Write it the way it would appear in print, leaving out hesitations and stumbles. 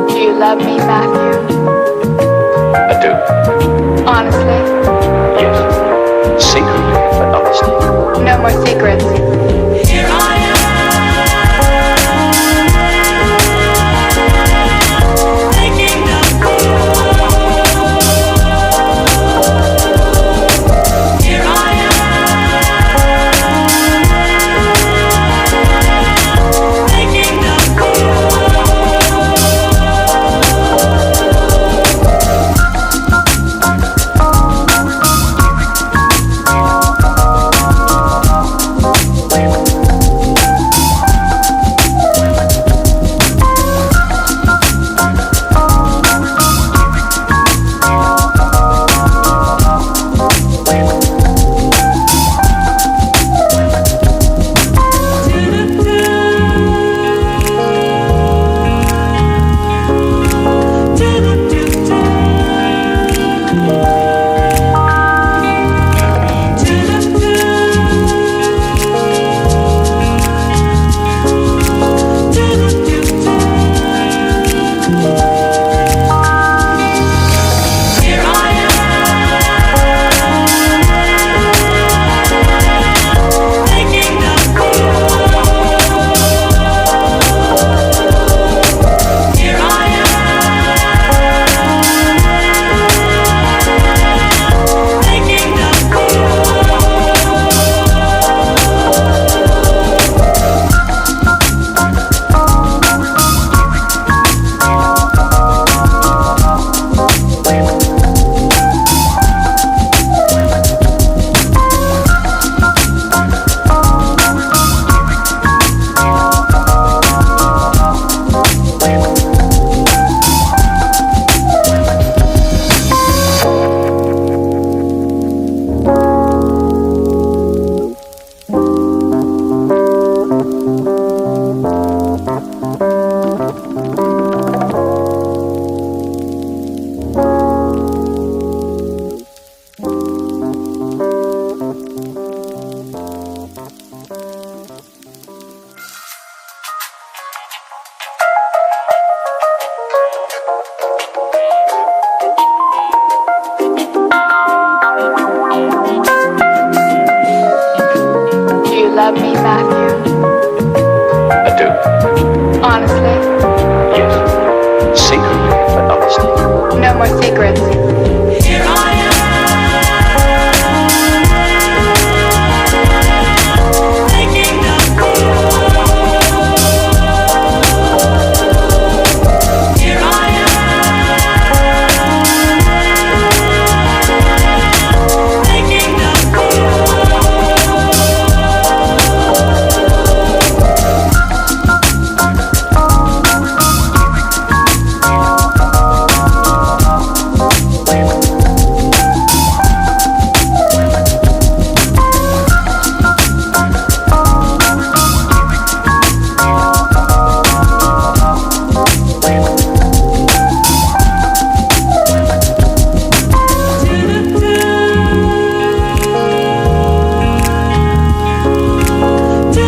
Do you love me, Matthew? I do. Honestly? Yes. Secretly, but honestly. No more secrets. Here I am, making up. Here I am, making up. Do you love me, Matthew? I do. Honestly? Yes. Secretly, but honestly. No more secrets.